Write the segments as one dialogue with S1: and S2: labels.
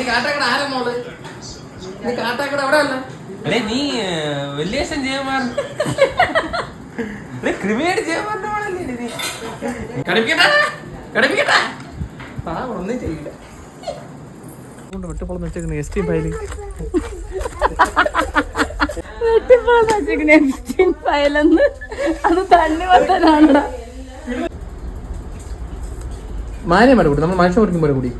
S1: കാട്ടാക്കട ആരാ മോള്? നീ കാട്ടാക്കട എവിടെ അല്ല?
S2: നീ വലിയേഷൻ ചെയ്യാൻ ക്രിമിനേറ്റ് ചെയ്യാൻ
S1: ഒന്നും ചെയ്യില്ല. വെട്ടിപ്പൊളം വെച്ചേക്കുന്ന എസ്റ്റി ഫയല്
S3: ഫയലെന്ന് അത് തണ്ണി വത്താനാണ്.
S1: മാന്യമായിട്ട് കൂടി നമ്മൾ മനുഷ്യൻ കുടിക്കുമ്പോൾ കൂടി.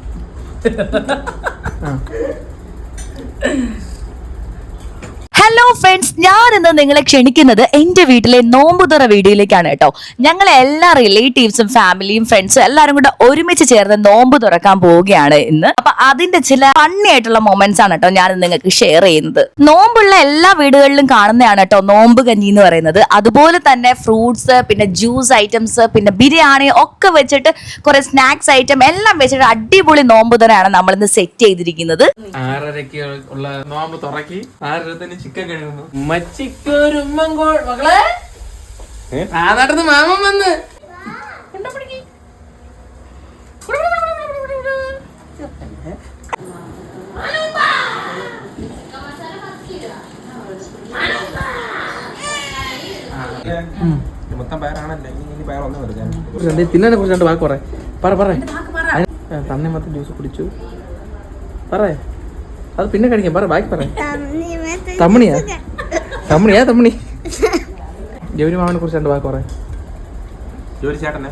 S3: ഹലോ ഫ്രണ്ട്സ്, ഞാൻ ഇന്ന് നിങ്ങളെ ക്ഷണിക്കുന്നത് എൻ്റെ വീട്ടിലെ നോമ്പുതുറ വീഡിയോയിലേക്കാണ് കേട്ടോ. ഞങ്ങൾ എല്ലാ റിലേറ്റീവ്സും ഫാമിലിയും ഫ്രണ്ട്സും എല്ലാവരും കൂടെ ഒരുമിച്ച് ചേർന്ന് നോമ്പ് തുറക്കാൻ പോവുകയാണ് ഇന്ന്. അപ്പൊ അതിന്റെ ചില ഫണ്ണി ആയിട്ടുള്ള മൊമെന്റ്സ് ആണ് കേട്ടോ ഞാൻ നിങ്ങൾക്ക് ഷെയർ ചെയ്യുന്നത്. നോമ്പുള്ള എല്ലാ വീടുകളിലും കാണുന്നതാണ് കേട്ടോ നോമ്പ് കഞ്ഞി എന്ന് പറയുന്നത്. അതുപോലെ തന്നെ ഫ്രൂട്ട്സ്, പിന്നെ ജ്യൂസ് ഐറ്റംസ്, പിന്നെ ബിരിയാണി ഒക്കെ വെച്ചിട്ട് കുറെ സ്നാക്സ് ഐറ്റം എല്ലാം വെച്ചിട്ട് അടിപൊളി നോമ്പ് തുറയാണ് നമ്മൾ ഇന്ന് സെറ്റ് ചെയ്തിരിക്കുന്നത്.
S1: 6:30 ഉള്ള നോമ്പ് തുറക്കി 6:30 ചിക്കൻ കഴിയുന്നു. മക്കളെ ആ നടന്ന് മാമൻ വന്ന്
S2: മൊത്തം പയറാണല്ലേ, പയറൊന്നും എടുക്കാൻ
S1: തിന്നെ കുറിച്ച് 2 വാക്ക് പറ. തണ്ണിമത്തൻ ജ്യൂസ് കുടിച്ചു പറ. അത് പിന്നെ കഴിക്കാം. ബാക്കി പറ. തമ്മണിയാ തമ്മണി. ജോലി മാമനെ കുറിച്ച് 2 വാക്ക് പറ.
S2: ജോലി ചേട്ടനെ